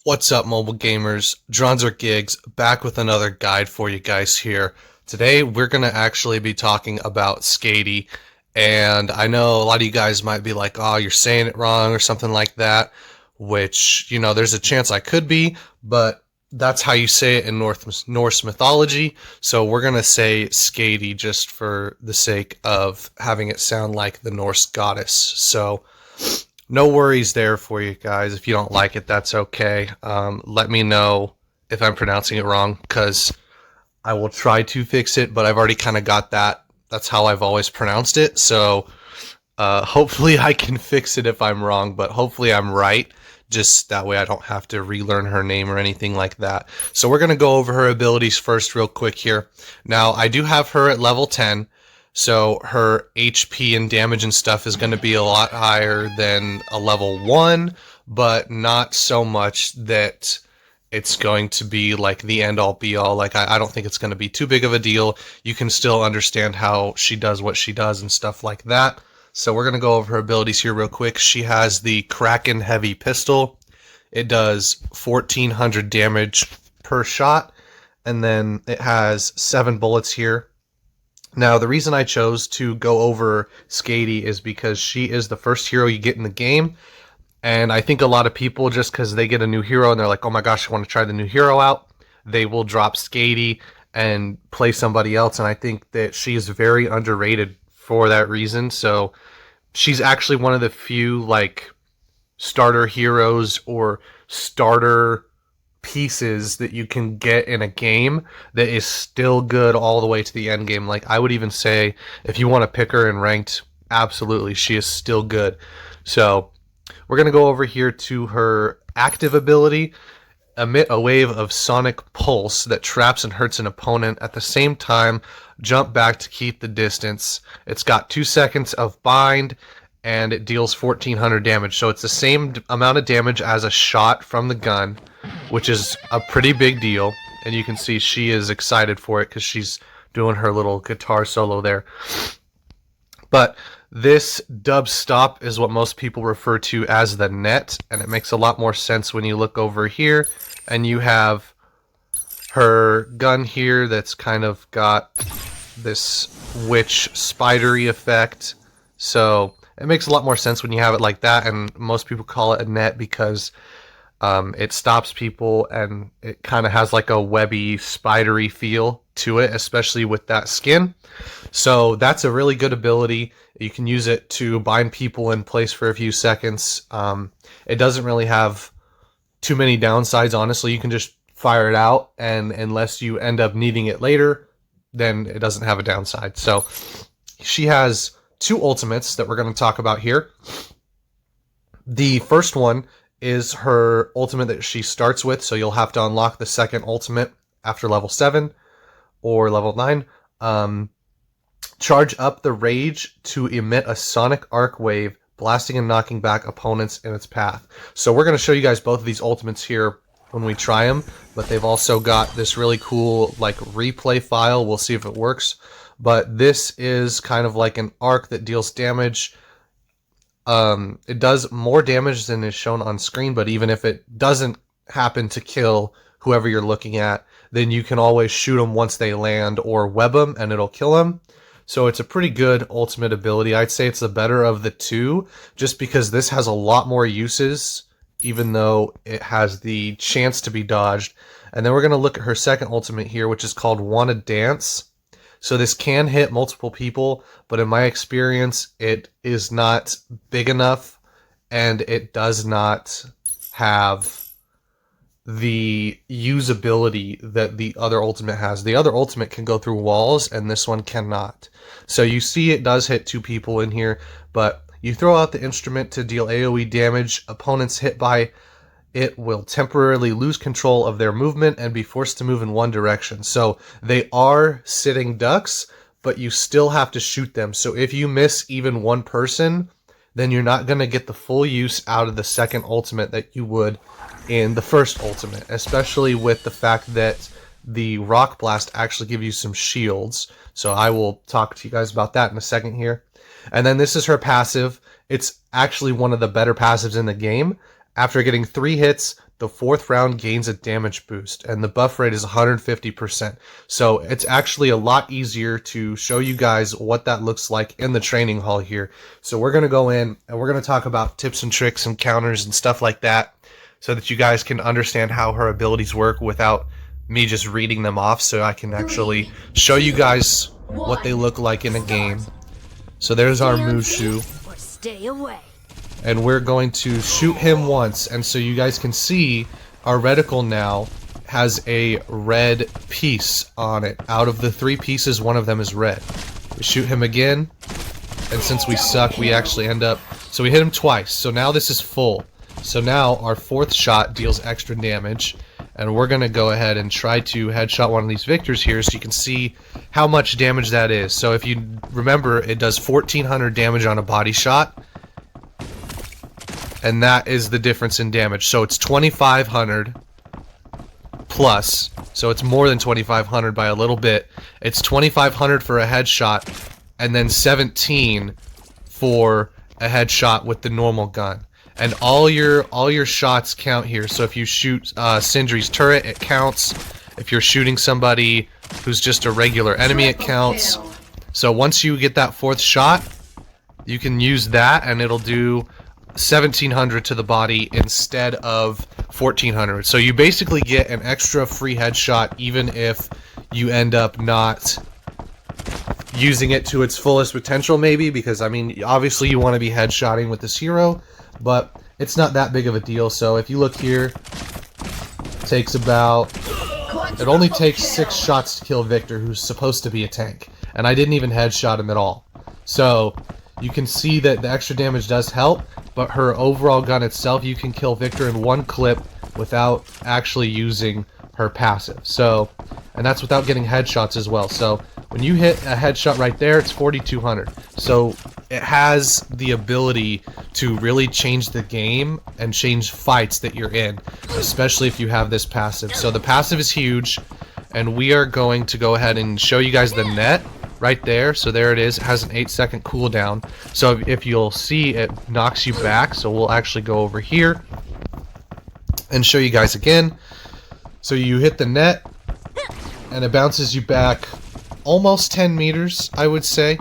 What's up, mobile gamers? Dronzer Gigs back with another guide for you guys here. Today we're going to actually be talking about Skady, and I know a lot of you guys might be like, oh, you're saying it wrong or something like that, which, there's a chance I could be, but that's how you say it in Norse mythology, so we're going to say Skady just for the sake of having it sound like the Norse goddess. So no worries there for you guys. If you don't like it, that's okay. Let me know if I'm pronouncing it wrong, because I will try to fix it, but I've already kind of got that. That's how I've always pronounced it. So hopefully I can fix it if I'm wrong, but hopefully I'm right. Just that way I don't have to relearn her name or anything like that. So we're going to go over her abilities first real quick here. Now, I do have her at level 10. So her HP and damage and stuff is going to be a lot higher than a level 1, but not so much that it's going to be like the end all be all. Like, I don't think it's going to be too big of a deal. You can still understand how she does what she does and stuff like that. So we're going to go over her abilities here real quick. She has the Kraken Heavy Pistol. It does 1400 damage per shot, and then it has 7 bullets here. Now, the reason I chose to go over Skady is because she is the first hero you get in the game, and I think a lot of people, just because they get a new hero and they're like, oh my gosh, I want to try the new hero out, they will drop Skady and play somebody else, and I think that she is very underrated for that reason. So she's actually one of the few, like, starter heroes or starter pieces that you can get in a game that is still good all the way to the end game. Like, I would even say, if you want to pick her in ranked, absolutely, she is still good. So we're going to go over here to her active ability. Emit a wave of sonic pulse that traps and hurts an opponent. At the same time, jump back to keep the distance. It's got 2 seconds of bind, and it deals 1400 damage. So it's the same amount of damage as a shot from the gun, which is a pretty big deal. And you can see she is excited for it because she's doing her little guitar solo there. But this dub stop is what most people refer to as the net, and it makes a lot more sense when you look over here and you have her gun here that's kind of got this witch spidery effect. So it makes a lot more sense when you have it like that, and most people call it a net because it stops people, and it kind of has like a webby, spidery feel to it, especially with that skin. So that's a really good ability. You can use it to bind people in place for a few seconds. It doesn't really have too many downsides, honestly. You can just fire it out, and unless you end up needing it later, then it doesn't have a downside. So she has 2 ultimates that we're going to talk about here. The first one is her ultimate that she starts with, so you'll have to unlock the second ultimate after level 7 or level 9. Charge up the rage to emit a sonic arc wave, blasting and knocking back opponents in its path. So we're going to show you guys both of these ultimates here when we try them, but they've also got this really cool like replay file. We'll see if it works. But this is kind of like an arc that deals damage. It does more damage than is shown on screen, but even if it doesn't happen to kill whoever you're looking at, then you can always shoot them once they land or web them and it'll kill them. So it's a pretty good ultimate ability. I'd say it's the better of the 2, just because this has a lot more uses, even though it has the chance to be dodged. And then we're going to look at her second ultimate here, which is called Wanna Dance. So this can hit multiple people, but in my experience, it is not big enough, and it does not have the usability that the other ultimate has. The other ultimate can go through walls, and this one cannot. So you see it does hit 2 people in here, but you throw out the instrument to deal AoE damage. Opponents hit by it will temporarily lose control of their movement and be forced to move in one direction. So they are sitting ducks, but you still have to shoot them. So if you miss even one person, then you're not going to get the full use out of the second ultimate that you would in the first ultimate, especially with the fact that the Rock Blast actually give you some shields. So I will talk to you guys about that in a second here. And then this is her passive. It's actually one of the better passives in the game. After getting 3 hits, the 4th round gains a damage boost, and the buff rate is 150%. So it's actually a lot easier to show you guys what that looks like in the training hall here. So we're going to go in and we're going to talk about tips and tricks and counters and stuff like that so that you guys can understand how her abilities work without me just reading them off, so I can actually show you guys what they look like in a game. So there's our Mushu. Stay away. And we're going to shoot him once, and so you guys can see our reticle now has a red piece on it. Out of the 3 pieces, one of them is red. We shoot him again, and since we suck, we actually end up... So we hit him twice, so now this is full. So now our 4th shot deals extra damage, and we're going to go ahead and try to headshot one of these victors here so you can see how much damage that is. So if you remember, it does 1400 damage on a body shot, and that is the difference in damage. So it's 2500 plus, so it's more than 2500 by a little bit. It's 2500 for a headshot, and then 17 for a headshot with the normal gun. And all your shots count here. So if you shoot Sindri's turret, it counts. If you're shooting somebody who's just a regular enemy, it counts. So once you get that 4th shot, you can use that, and it'll do 1700 to the body instead of 1400. So you basically get an extra free headshot even if you end up not using it to its fullest potential, maybe, because I mean obviously you want to be headshotting with this hero, but it's not that big of a deal. So if you look here, it only takes 6 shots to kill Victor, who's supposed to be a tank, and I didn't even headshot him at all. So you can see that the extra damage does help, but her overall gun itself, you can kill Victor in 1 clip without actually using her passive. So, and that's without getting headshots as well. So when you hit a headshot right there, it's 4200. So it has the ability to really change the game and change fights that you're in, especially if you have this passive. So the passive is huge, and we are going to go ahead and show you guys the net right there. So there it is. It has an 8-second cooldown. So if you'll see, it knocks you back. So we'll actually go over here and show you guys again. So you hit the net, and it bounces you back almost 10 meters, I would say.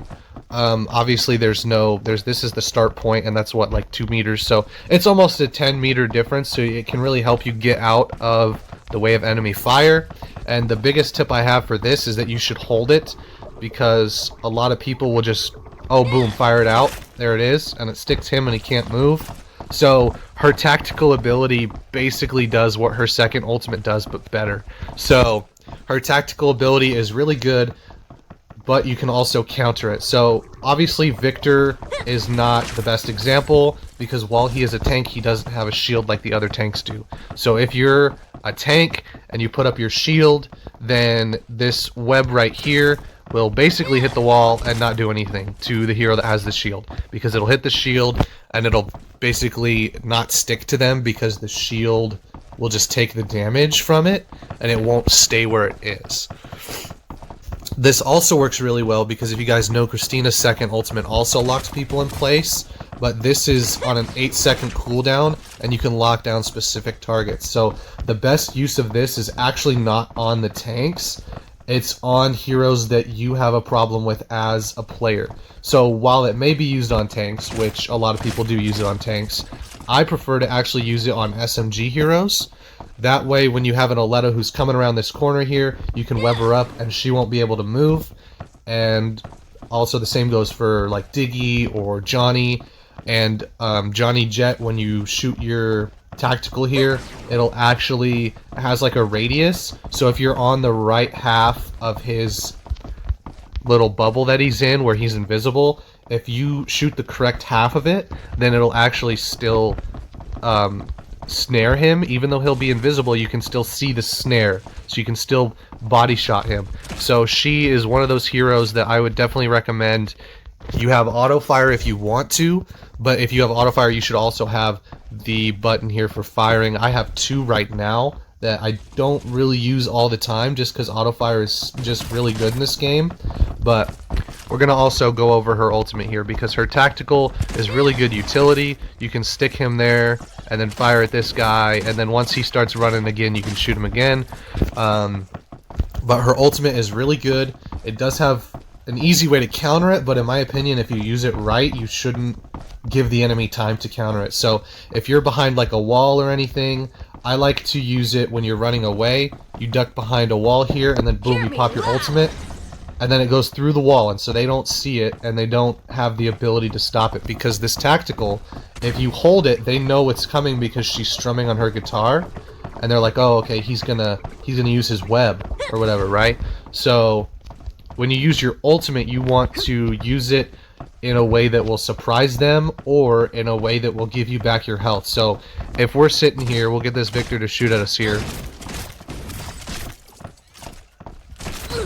Obviously this is the start point, and that's what, like 2 meters. So it's almost a 10-meter difference. So it can really help you get out of the way of enemy fire. And the biggest tip I have for this is that you should hold it, because a lot of people will just, oh boom, fire it out, there it is, and it sticks him and he can't move. So her tactical ability basically does what her second ultimate does, but better. So her tactical ability is really good, but you can also counter it. So obviously Victor is not the best example, because while he is a tank, he doesn't have a shield like the other tanks do. So if you're a tank and you put up your shield, then this web right here will basically hit the wall and not do anything to the hero that has the shield, because it'll hit the shield and it'll basically not stick to them, because the shield will just take the damage from it and it won't stay where it is. This also works really well because if you guys know, Christina's second ultimate also locks people in place, but this is on an 8-second cooldown and you can lock down specific targets. So the best use of this is actually not on the tanks. It's on heroes that you have a problem with as a player. So while it may be used on tanks, which a lot of people do use it on tanks, I prefer to actually use it on SMG heroes. That way, when you have an Oleta who's coming around this corner here, you can web her up and she won't be able to move. And also the same goes for like Diggy or Johnny. And Johnny Jet, when you shoot your tactical here, it'll actually, it has like a radius. So if you're on the right half of his little bubble that he's in where he's invisible, if you shoot the correct half of it, then it'll actually still snare him. Even though he'll be invisible, you can still see the snare, so you can still body shot him. So she is one of those heroes that I would definitely recommend. You have auto fire if you want to, but if you have auto fire, you should also have the button here for firing. I have 2 right now that I don't really use all the time, just because auto fire is just really good in this game. But we're we're going to also go over her ultimate here because her tactical is really good utility. You can stick him there and then fire at this guy, and then once he starts running again, you can shoot him again. But her ultimate is really good. It does have an easy way to counter it, but in my opinion, if you use it right, you shouldn't give the enemy time to counter it. So if you're behind like a wall or anything, I like to use it when you're running away. You duck behind a wall here, and then boom, you pop your ultimate, and then it goes through the wall, and so they don't see it, and they don't have the ability to stop it, because this tactical, if you hold it, they know it's coming because she's strumming on her guitar, and they're like, oh, okay, he's gonna use his web, or whatever, right? So when you use your ultimate, you want to use it in a way that will surprise them, or in a way that will give you back your health. So if we're sitting here, we'll get this Victor to shoot at us here.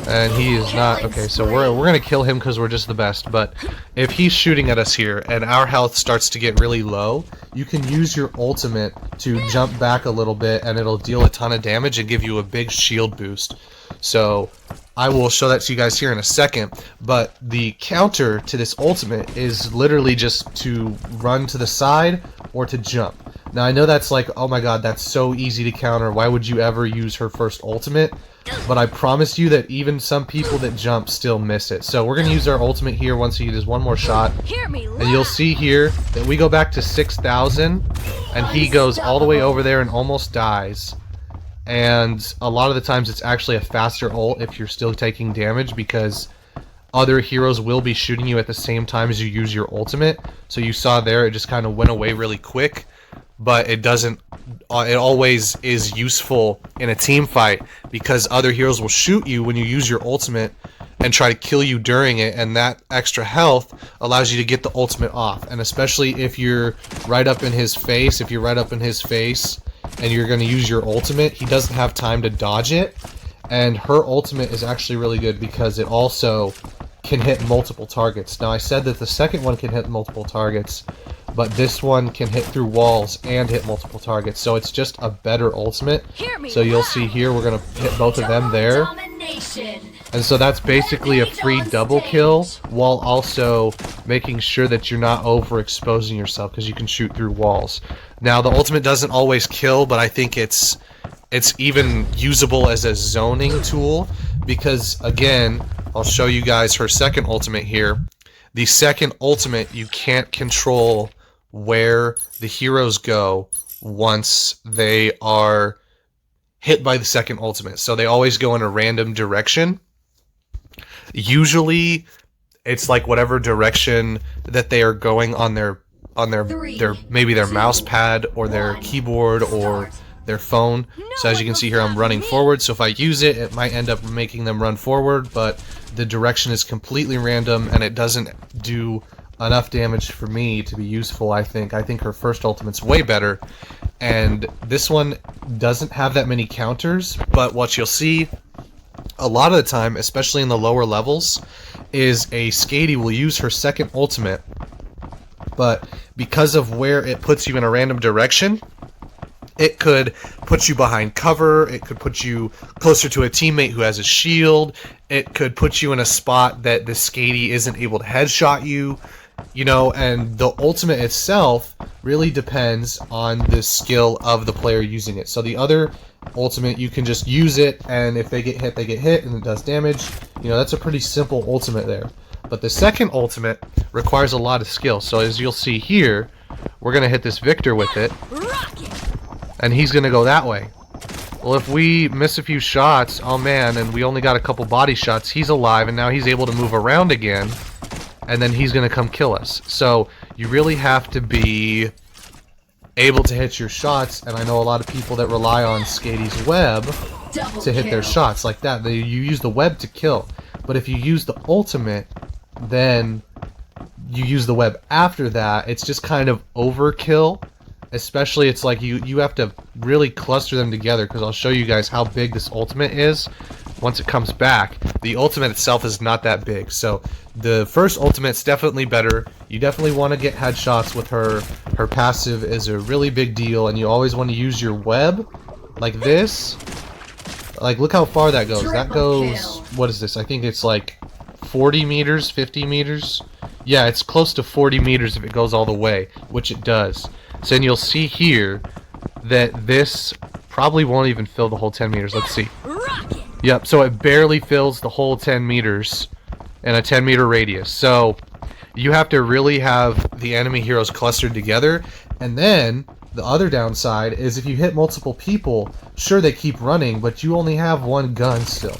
And he is not, okay, so we're gonna kill him because we're just the best. But if he's shooting at us here and our health starts to get really low, you can use your ultimate to jump back a little bit, and it'll deal a ton of damage and give you a big shield boost. So I will show that to you guys here in a second, but the counter to this ultimate is literally just to run to the side or to jump. Now I know that's like, oh my god, that's so easy to counter, why would you ever use her first ultimate? But I promise you that even some people that jump still miss it. So we're going to use our ultimate here once he does one more shot. And you'll see here that we go back to 6,000, and he goes all the way over there and almost dies. And a lot of the times it's actually a faster ult if you're still taking damage, because other heroes will be shooting you at the same time as you use your ultimate. So you saw there, it just kind of went away really quick. But it doesn't, it always is useful in a team fight, because other heroes will shoot you when you use your ultimate and try to kill you during it, and that extra health allows you to get the ultimate off. And especially if you're right up in his face, and you're going to use your ultimate, he doesn't have time to dodge it. And her ultimate is actually really good because it also can hit multiple targets. Now I said that the second one can hit multiple targets, but this one can hit through walls and hit multiple targets, so it's just a better ultimate. So you'll see here, we're going to hit both of them there. And so that's basically a free double kill, while also making sure that you're not overexposing yourself, because you can shoot through walls. Now the ultimate doesn't always kill, but I think it's even usable as a zoning tool, because again, I'll show you guys her second ultimate here. The second ultimate, you can't control where the heroes go once they are hit by the second ultimate. So they always go in a random direction. Usually it's like whatever direction that they are going on their maybe their mouse pad or their keyboard or their phone. So as you can see here, I'm running forward, so if I use it, it might end up making them run forward, but the direction is completely random and it doesn't do enough damage for me to be useful. I think her first ultimate's way better, and this one doesn't have that many counters, but what you'll see a lot of the time, especially in the lower levels, is a Skady will use her second ultimate, but because of where it puts you in a random direction, it could put you behind cover, it could put you closer to a teammate who has a shield, it could put you in a spot that the Skady isn't able to headshot you, you know, and the ultimate itself really depends on the skill of the player using it. So the other ultimate, you can just use it, and if they get hit, they get hit, and it does damage. You know, that's a pretty simple ultimate there. But the second ultimate requires a lot of skill. So as you'll see here, we're going to hit this Victor with it, and he's going to go that way. Well, if we miss a few shots, oh man, and we only got a couple body shots, he's alive, and now he's able to move around again, and then he's going to come kill us. So you really have to be able to hit your shots, and I know a lot of people that rely on Skady's web to hit their shots like that. You use the web to kill, but if you use the ultimate, then you use the web after that. It's just kind of overkill. Especially, it's like you have to really cluster them together, because I'll show you guys how big this ultimate is once it comes back. The ultimate itself is not that big, so the first ultimate's definitely better. You definitely want to get headshots with her. Her passive is a really big deal, and you always want to use your web like this. Like, look how far that goes. That goes, what is this? I think it's like 40 meters, 50 meters. Yeah, it's close to 40 meters if it goes all the way, which it does. So then you'll see here that this probably won't even fill the whole 10 meters. Let's see. Yep, so it barely fills the whole 10 meters in a 10-meter radius. So you have to really have the enemy heroes clustered together. And then the other downside is if you hit multiple people, sure, they keep running, but you only have one gun still.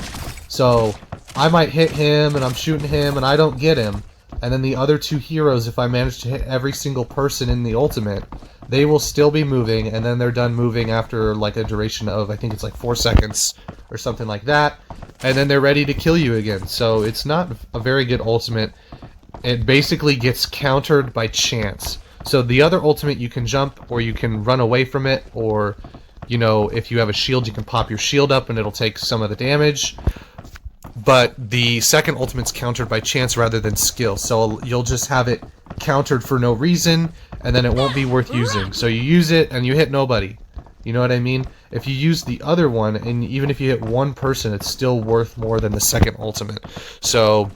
So I might hit him and I'm shooting him and I don't get him. And then the other two heroes, if I manage to hit every single person in the ultimate, they will still be moving, and then they're done moving after like a duration of, I think it's like 4 seconds or something like that, and then they're ready to kill you again. So it's not a very good ultimate. It basically gets countered by chance. So the other ultimate, you can jump or you can run away from it, or, you know, if you have a shield, you can pop your shield up and it'll take some of the damage. But the second ultimate's countered by chance rather than skill, so you'll just have it countered for no reason, and then it won't be worth using. So you use it and you hit nobody. You know what I mean? If you use the other one, and even if you hit one person, it's still worth more than the second ultimate. So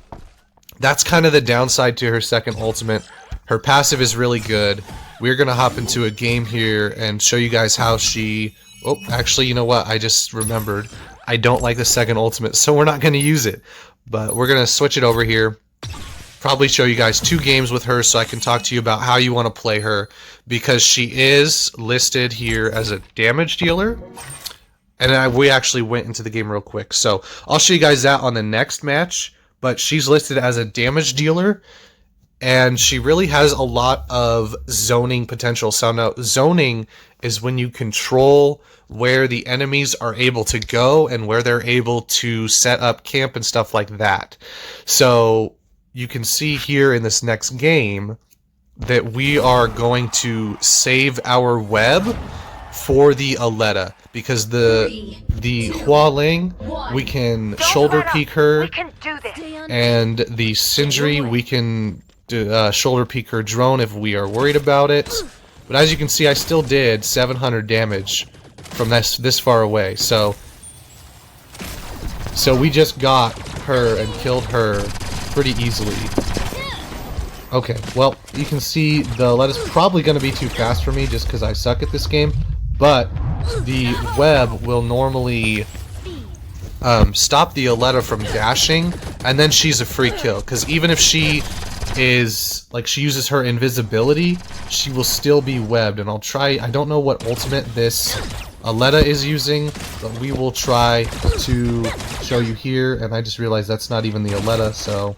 that's kind of the downside to her second ultimate. Her passive is really good. We're going to hop into a game here and show you guys how she... Oh, actually, you know what? I just remembered. I don't like the second ultimate, so we're not going to use it. But we're going to switch it over here. Probably show you guys 2 games with her so I can talk to you about how you want to play her, because she is listed here as a damage dealer. And we actually went into the game real quick, so I'll show you guys that on the next match. But she's listed as a damage dealer, and she really has a lot of zoning potential. So now, zoning is when you control where the enemies are able to go and where they're able to set up camp and stuff like that. So you can see here in this next game that we are going to save our web for the Aletta, because the Hua Ling, we can shoulder peek her, and the Sindri, we can shoulder peek her drone if we are worried about it. But as you can see, I still did 700 damage from this far away. So we just got her and killed her pretty easily. Okay, well, you can see the Aletta's probably going to be too fast for me just because I suck at this game. But the web will normally stop the Aletta from dashing, and then she's a free kill. Because even if she is, like, she uses her invisibility, she will still be webbed. And I'll try, I don't know what ultimate this Aletta is using, but we will try to show you here. And I just realized that's not even the Aletta, so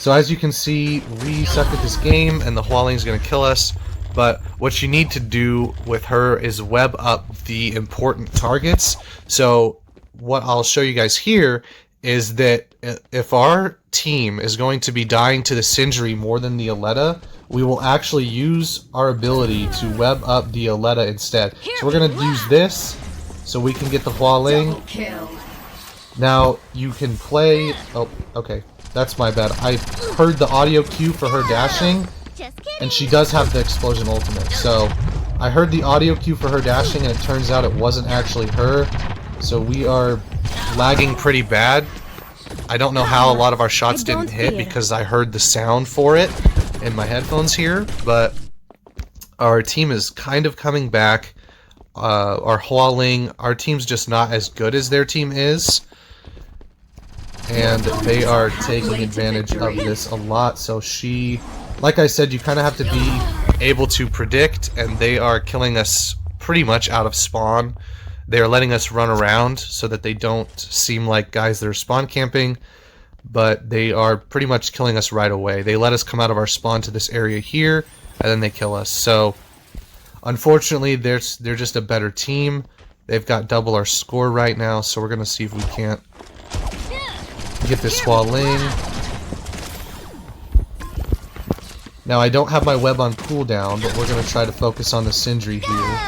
as you can see, we suck at this game, and the Hua Ling's gonna kill us. But what you need to do with her is web up the important targets. So what I'll show you guys here is that if our team is going to be dying to the Sindri more than the Aletta, we will actually use our ability to web up the Aletta instead. So we're going to use this so we can get the Hua Ling. Now you can play... Oh, okay. That's my bad. I heard the audio cue for her dashing, and she does have the explosion ultimate. So I heard the audio cue for her dashing, and it turns out it wasn't actually her. So we are lagging pretty bad. I don't know how a lot of our shots didn't hit because I heard the sound for it in my headphones here, but our team is kind of coming back. Our Hua Ling, our team's just not as good as their team is, and they are taking advantage of this a lot. So she, like I said, you kind of have to be able to predict, and they are killing us pretty much out of spawn. They are letting us run around so that they don't seem like guys that are spawn camping, but they are pretty much killing us right away. They let us come out of our spawn to this area here, and then they kill us. So unfortunately, they're just a better team. They've got double our score right now, so we're going to see if we can't get this Hua Ling. Now, I don't have my web on cooldown, but we're going to try to focus on the Sindri here.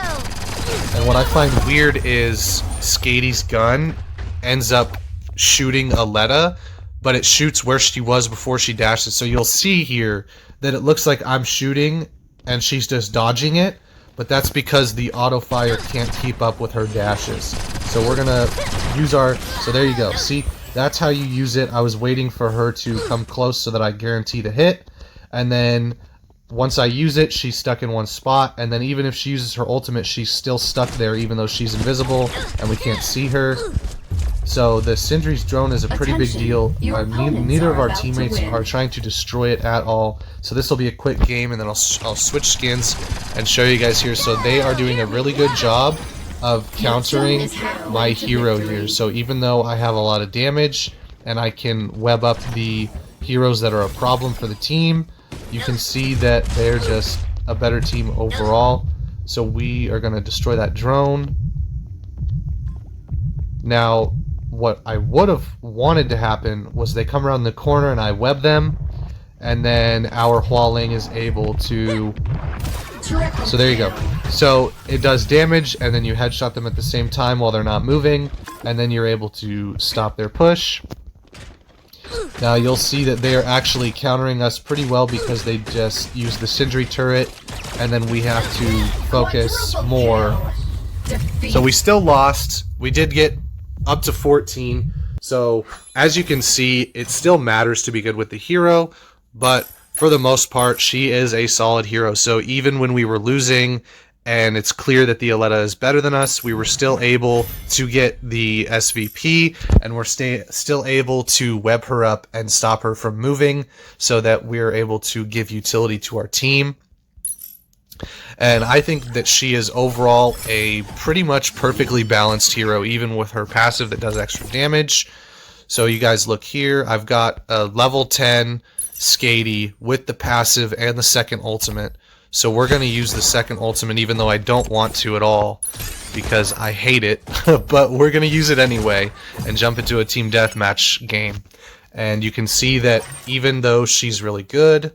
And what I find weird is Skady's gun ends up shooting Aletta, but it shoots where she was before she dashes. So you'll see here that it looks like I'm shooting and she's just dodging it, but that's because the auto fire can't keep up with her dashes. So we're going to use our... So there you go. See? that's how you use it. I was waiting for her to come close so that I guarantee to hit, and then once I use it, she's stuck in one spot, and then even if she uses her ultimate, she's still stuck there even though she's invisible and we can't see her. So the Sindri's drone is a pretty big deal. Neither of our teammates are trying to destroy it at all. So this will be a quick game, and then I'll switch skins and show you guys here. So they are doing a really good job of countering my hero here. So even though I have a lot of damage and I can web up the heroes that are a problem for the team, you can see that they're just a better team overall. So we are going to destroy that drone. Now, what I would have wanted to happen was they come around the corner and I web them, and then our Hualing is able to... So there you go. So it does damage, and then you headshot them at the same time while they're not moving, and then you're able to stop their push. Now you'll see that they are actually countering us pretty well because they just use the Sindri turret, and then we have to focus more. So we still lost. We did get up to 14. So as you can see, it still matters to be good with the hero, but for the most part, she is a solid hero. So even when we were losing and it's clear that the Aletta is better than us, we were still able to get the SVP, and we're still able to web her up and stop her from moving so that we're able to give utility to our team. And I think that she is overall a pretty much perfectly balanced hero, even with her passive that does extra damage. So you guys look here, I've got a level 10 Skady with the passive and the second ultimate. So we're going to use the second ultimate even though I don't want to at all because I hate it. But we're going to use it anyway and jump into a team deathmatch game. And you can see that even though she's really good...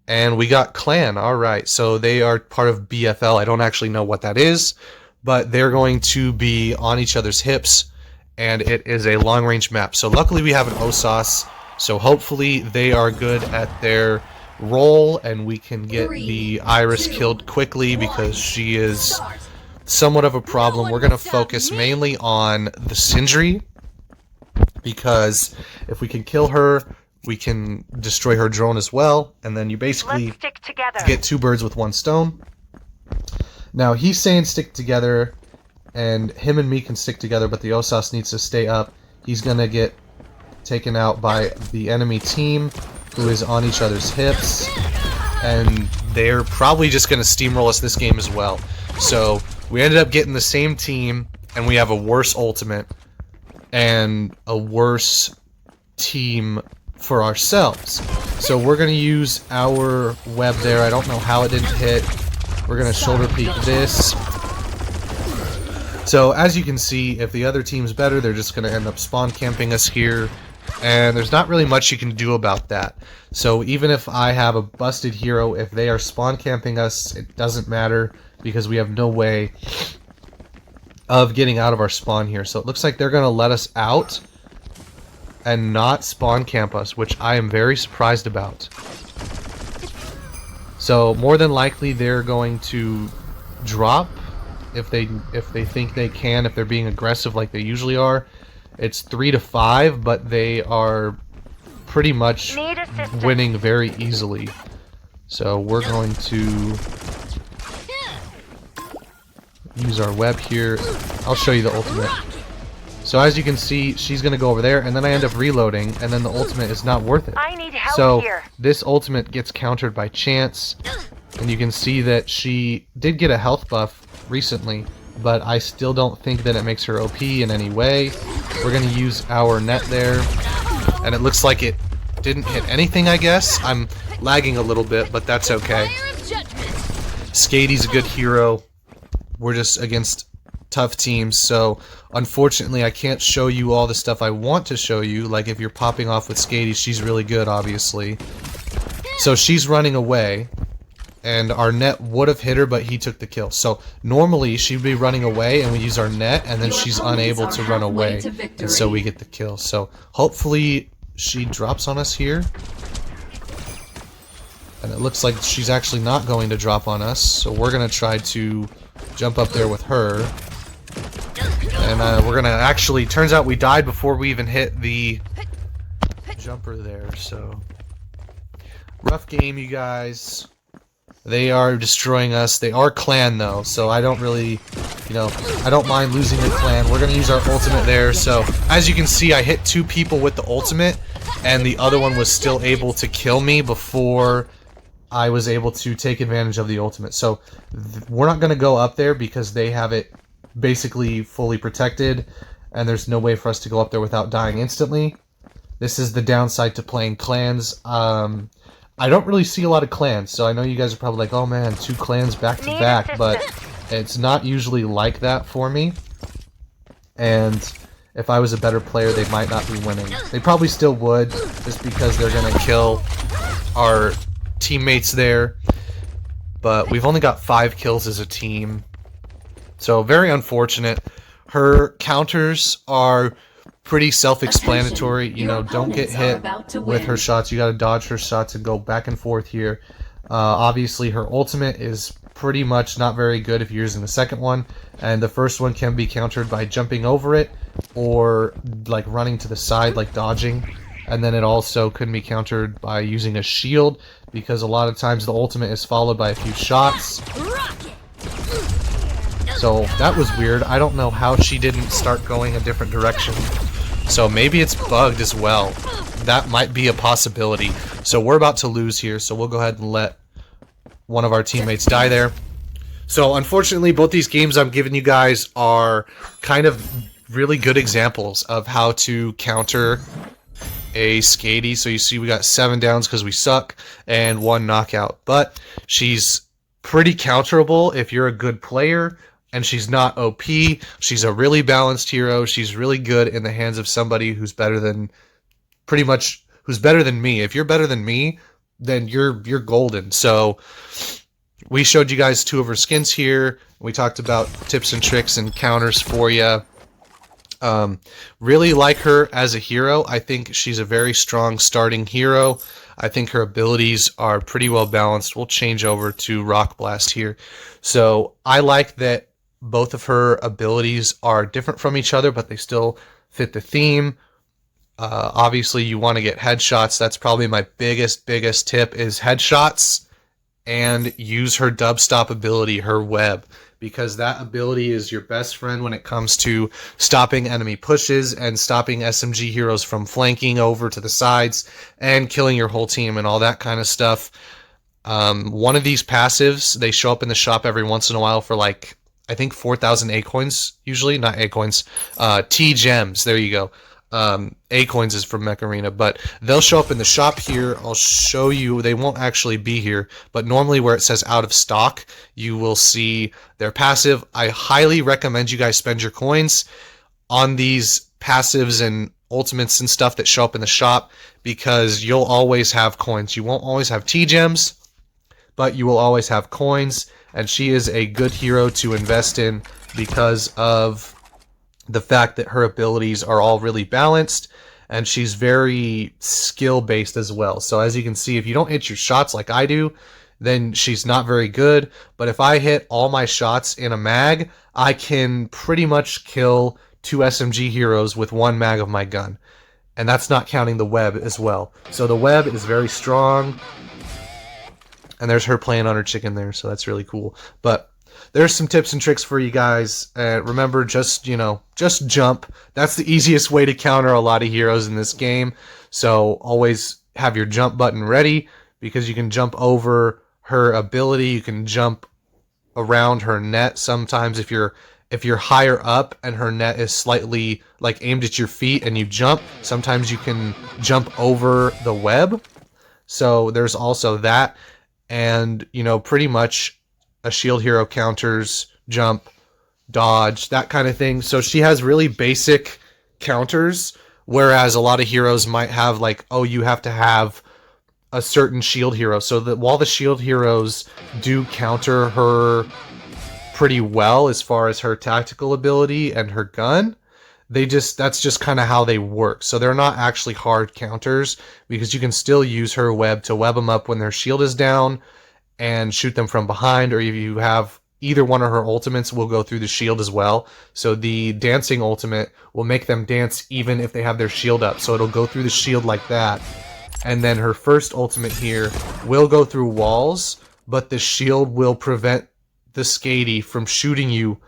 And we got Clan, alright, so they are part of BFL. I don't actually know what that is, but they're going to be on each other's hips, and it is a long-range map. So luckily we have an OSAS, so hopefully they are good at their role, and we can get the Iris killed quickly because she is somewhat of a problem. We're going to focus mainly on the Sindri, because if we can kill her, we can destroy her drone as well, and then you basically get two birds with one stone. Now, he's saying stick together, and him and me can stick together, but the OSAS needs to stay up. He's going to get taken out by the enemy team, who is on each other's hips, and they're probably just going to steamroll us this game as well. So, we ended up getting the same team, and we have a worse ultimate, and a worse team for ourselves. So we're going to use our web there. I don't know how it didn't hit. We're going to shoulder peek this. So as you can see, if the other team's better, they're just going to end up spawn camping us here. And there's not really much you can do about that. So even if I have a busted hero, if they are spawn camping us, it doesn't matter because we have no way of getting out of our spawn here. So it looks like they're going to let us out and not spawn camp us, which I am very surprised about. So more than likely they're going to drop if they think they can, if they're being aggressive like they usually are. It's 3 to 5, but they are pretty much winning very easily. So we're going to use our web here. I'll show you the ultimate. So as you can see, she's going to go over there, and then I end up reloading, and then the ultimate is not worth it. I need help so here. This ultimate gets countered by chance, and you can see that she did get a health buff recently, but I still don't think that it makes her OP in any way. We're going to use our net there, and it looks like it didn't hit anything, I guess. I'm lagging a little bit, but that's okay. Skady's a good hero. We're just against tough teams, so unfortunately I can't show you all the stuff I want to show you. Like if you're popping off with Skady, she's really good, obviously. So she's running away, and our net would have hit her, but he took the kill. So normally she'd be running away, and we use our net, and then she's unable to run away, and so we get the kill. So hopefully she drops on us here. And it looks like she's actually not going to drop on us, so we're going to try to jump up there with her. And we're gonna actually, turns out we died before we even hit the jumper there, so rough game, you guys. They are destroying us. They are clan though, so I don't really, I don't mind losing the clan. We're gonna use our ultimate there. So as you can see, I hit 2 people with the ultimate, and the other one was still able to kill me before I was able to take advantage of the ultimate. So we're not gonna go up there because they have it basically fully protected, and there's no way for us to go up there without dying instantly. This is the downside to playing clans. I don't really see a lot of clans, so I know you guys are probably like, oh man, 2 clans back to back, but it's not usually like that for me. And if I was a better player, they might not be winning. They probably still would, just because they're gonna kill our teammates there. But we've only got 5 kills as a team, so very unfortunate. Her counters are pretty self-explanatory. Don't get hit with her shots. You gotta dodge her shots and go back and forth here. Obviously, her ultimate is pretty much not very good if you're using the second one, and the first one can be countered by jumping over it or like running to the side, like dodging. And then it also can be countered by using a shield, because a lot of times the ultimate is followed by a few shots. So that was weird. I don't know how she didn't start going a different direction. So maybe it's bugged as well. That might be a possibility. So we're about to lose here, so we'll go ahead and let one of our teammates die there. So unfortunately, both these games I'm giving you guys are kind of really good examples of how to counter a Skady. So you see we got 7 downs because we suck, and 1 knockout. But she's pretty counterable if you're a good player. And she's not OP. She's a really balanced hero. She's really good in the hands of somebody who's better than, pretty much, who's better than me. If you're better than me, then you're golden. So we showed you guys 2 of her skins here. We talked about tips and tricks and counters for you. Really like her as a hero. I think she's a very strong starting hero. I think her abilities are pretty well balanced. We'll change over to Rock Blast here. So I like that both of her abilities are different from each other, but they still fit the theme. Obviously, you want to get headshots. That's probably my biggest tip, is headshots, and use her dub stop ability, her web, because that ability is your best friend when it comes to stopping enemy pushes and stopping SMG heroes from flanking over to the sides and killing your whole team and all that kind of stuff. One of these passives, they show up in the shop every once in a while for like, I think 4,000 A coins, usually. Not A coins, T gems. There you go. A coins is from Mech Arena, but they'll show up in the shop here. I'll show you. They won't actually be here, but normally where it says out of stock, you will see their passive. I highly recommend you guys spend your coins on these passives and ultimates and stuff that show up in the shop, because you'll always have coins. You won't always have T gems, but you will always have coins. And she is a good hero to invest in because of the fact that her abilities are all really balanced, and she's very skill based as well. So as you can see, if you don't hit your shots like I do, then she's not very good. But if I hit all my shots in a mag, I can pretty much kill 2 SMG heroes with 1 mag of my gun. And that's not counting the web as well. So the web is very strong. And there's her playing on her chicken there, so that's really cool. But there's some tips and tricks for you guys. Remember, just jump. That's the easiest way to counter a lot of heroes in this game. So always have your jump button ready, because you can jump over her ability. You can jump around her net. Sometimes if you're higher up and her net is slightly like aimed at your feet and you jump, sometimes you can jump over the web. So there's also that. And, pretty much a shield hero counters, jump, dodge, that kind of thing. So she has really basic counters, whereas a lot of heroes might have like, oh, you have to have a certain shield hero. So that while the shield heroes do counter her pretty well as far as her tactical ability and her gun, that's just kind of how they work. So they're not actually hard counters, because you can still use her web to web them up when their shield is down and shoot them from behind, or if you have either one of her ultimates will go through the shield as well. So the dancing ultimate will make them dance even if they have their shield up. So it'll go through the shield like that. And then her first ultimate here will go through walls, but the shield will prevent the Skady from shooting you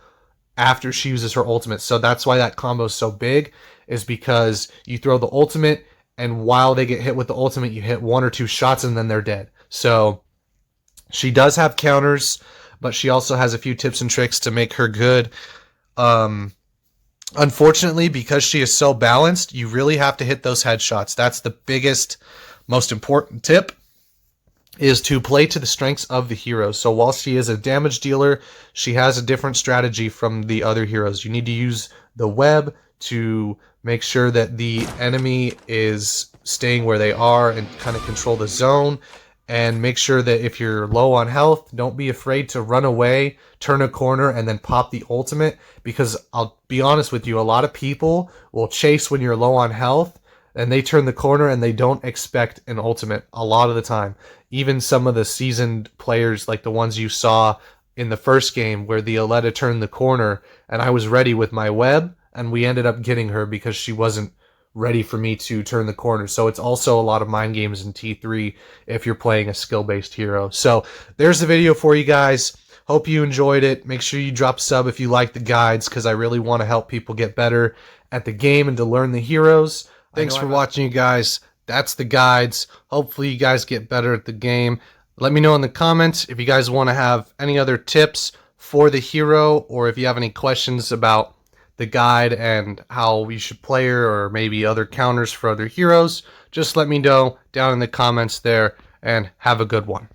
after she uses her ultimate. So that's why that combo is so big, is because you throw the ultimate, and while they get hit with the ultimate, you hit 1 or 2 shots and then they're dead. So she does have counters, but she also has a few tips and tricks to make her good. Unfortunately, because she is so balanced, you really have to hit those headshots. That's the biggest, most important tip, is to play to the strengths of the hero. So while she is a damage dealer, she has a different strategy from the other heroes. You need to use the web to make sure that the enemy is staying where they are and kind of control the zone. And make sure that if you're low on health, don't be afraid to run away, turn a corner, and then pop the ultimate. Because I'll be honest with you, a lot of people will chase when you're low on health, and they turn the corner and they don't expect an ultimate a lot of the time. Even some of the seasoned players, like the ones you saw in the first game where the Aletta turned the corner, and I was ready with my web, and we ended up getting her because she wasn't ready for me to turn the corner. So it's also a lot of mind games in T3 if you're playing a skill-based hero. So there's the video for you guys. Hope you enjoyed it. Make sure you drop a sub if you like the guides, because I really want to help people get better at the game and to learn the heroes. Thanks for watching, you guys. That's the guides. Hopefully you guys get better at the game. Let me know in the comments if you guys want to have any other tips for the hero, or if you have any questions about the guide and how we should play her, or maybe other counters for other heroes. Just let me know down in the comments there, and have a good one.